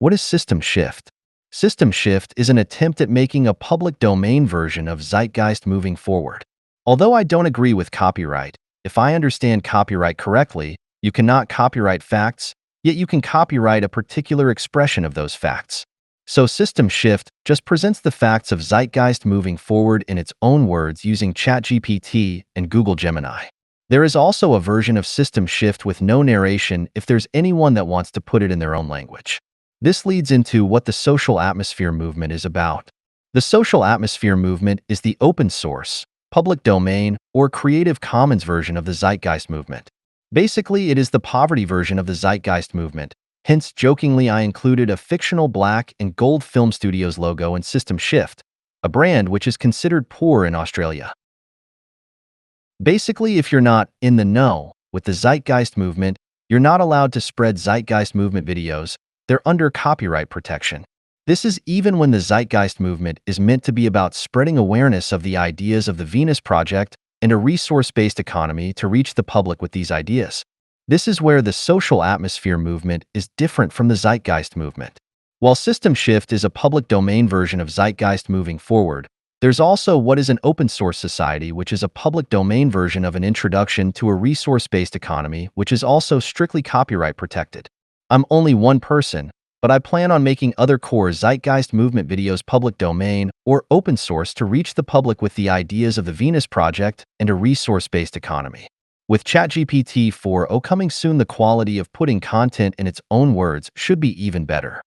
What is system shift? System shift is an attempt at making a public domain version of zeitgeist moving forward. Although I don't agree with copyright, if I understand copyright correctly, you cannot copyright facts, yet you can copyright a particular expression of those facts. So system shift just presents the facts of zeitgeist moving forward in its own words using ChatGPT and Google Gemini. There is also a version of system shift with no narration if there's anyone that wants to put it in their own language. This leads into what the social atmosphere movement is about. The social atmosphere movement is the open source, public domain, or Creative Commons version of the zeitgeist movement. Basically, it is the poverty version of the zeitgeist movement. Hence, jokingly, I included a fictional black and gold film studios logo in System Shift, a brand which is considered poor in Australia. Basically, if you're not in the know with the zeitgeist movement, you're not allowed to spread zeitgeist movement videos. They're under copyright protection. This is even when the zeitgeist movement is meant to be about spreading awareness of the ideas of the Venus Project and a resource-based economy to reach the public with these ideas. This is where the social atmosphere movement is different from the zeitgeist movement. While System Shift is a public domain version of zeitgeist moving forward, there's also what is an open source society, which is a public domain version of an introduction to a resource-based economy, which is also strictly copyright protected. I'm only one person, but I plan on making other core zeitgeist movement videos public domain or open source to reach the public with the ideas of the Venus Project and a resource-based economy. With ChatGPT 4.0 coming soon, the quality of putting content in its own words should be even better.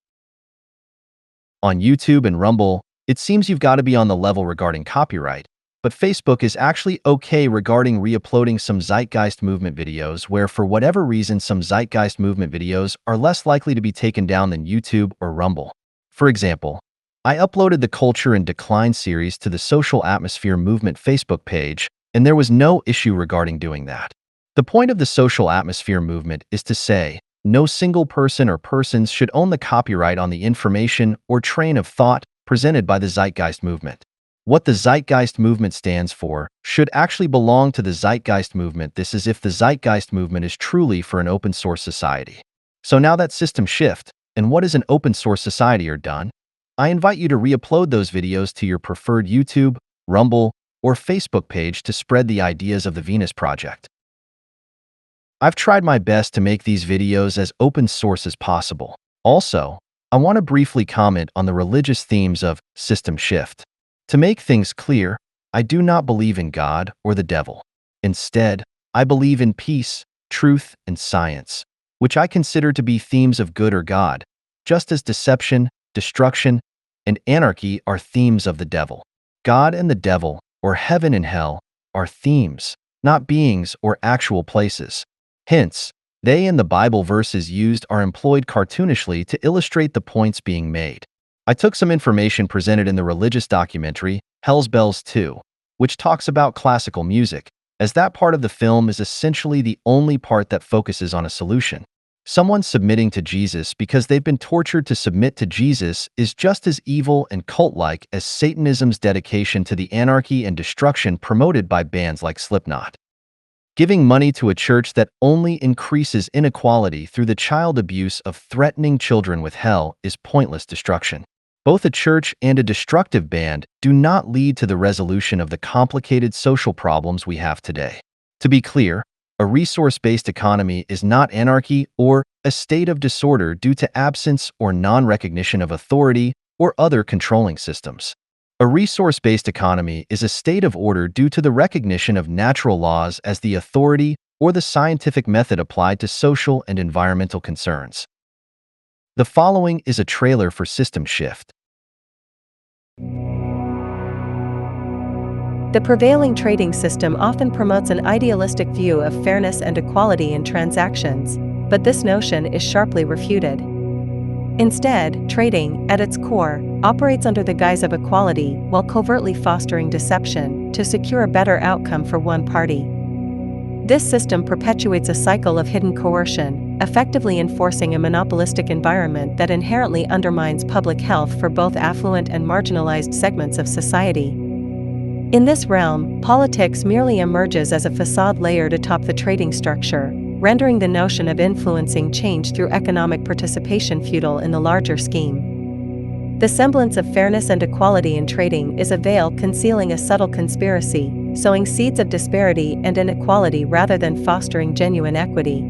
On YouTube and Rumble, it seems you've got to be on the level regarding copyright, but Facebook is actually okay regarding re-uploading some zeitgeist movement videos where for whatever reason some zeitgeist movement videos are less likely to be taken down than YouTube or Rumble. For example, I uploaded the Culture in Decline series to the Social Atmosphere Movement Facebook page, and there was no issue regarding doing that. The point of the social atmosphere movement is to say, no single person or persons should own the copyright on the information or train of thought presented by the zeitgeist movement. What the zeitgeist movement stands for should actually belong to the zeitgeist movement. This is if the zeitgeist movement is truly for an open source society. So now that System Shift and what is an open source society are done, I invite you to re-upload those videos to your preferred YouTube, Rumble, or Facebook page to spread the ideas of the Venus Project. I've tried my best to make these videos as open source as possible. Also, I want to briefly comment on the religious themes of System Shift. To make things clear, I do not believe in God or the devil. Instead, I believe in peace, truth, and science, which I consider to be themes of good or God, just as deception, destruction, and anarchy are themes of the devil. God and the devil, or heaven and hell, are themes, not beings or actual places. Hence, they and the Bible verses used are employed cartoonishly to illustrate the points being made. I took some information presented in the religious documentary, Hell's Bells 2, which talks about classical music, as that part of the film is essentially the only part that focuses on a solution. Someone submitting to Jesus because they've been tortured to submit to Jesus is just as evil and cult-like as Satanism's dedication to the anarchy and destruction promoted by bands like Slipknot. Giving money to a church that only increases inequality through the child abuse of threatening children with hell is pointless destruction. Both a church and a destructive band do not lead to the resolution of the complicated social problems we have today. To be clear, a resource-based economy is not anarchy or a state of disorder due to absence or non-recognition of authority or other controlling systems. A resource-based economy is a state of order due to the recognition of natural laws as the authority or the scientific method applied to social and environmental concerns. The following is a trailer for System Shift. The prevailing trading system often promotes an idealistic view of fairness and equality in transactions, but this notion is sharply refuted. Instead, trading, at its core, operates under the guise of equality while covertly fostering deception to secure a better outcome for one party. This system perpetuates a cycle of hidden coercion, effectively enforcing a monopolistic environment that inherently undermines public health for both affluent and marginalized segments of society. In this realm, politics merely emerges as a facade layer to top the trading structure, rendering the notion of influencing change through economic participation futile in the larger scheme. The semblance of fairness and equality in trading is a veil concealing a subtle conspiracy, sowing seeds of disparity and inequality rather than fostering genuine equity.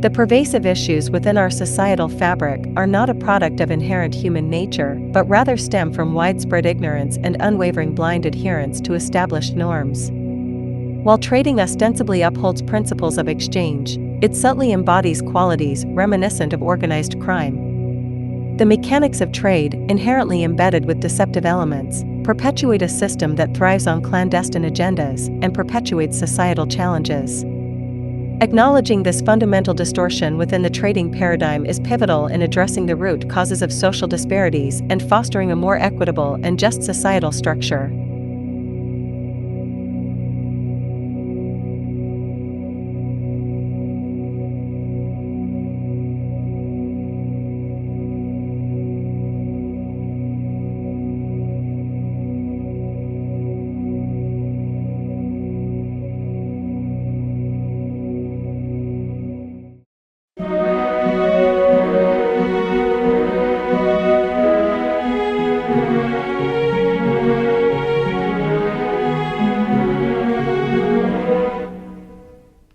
The pervasive issues within our societal fabric are not a product of inherent human nature, but rather stem from widespread ignorance and unwavering blind adherence to established norms. While trading ostensibly upholds principles of exchange, it subtly embodies qualities reminiscent of organized crime. The mechanics of trade, inherently embedded with deceptive elements, perpetuate a system that thrives on clandestine agendas and perpetuates societal challenges. Acknowledging this fundamental distortion within the trading paradigm is pivotal in addressing the root causes of social disparities and fostering a more equitable and just societal structure.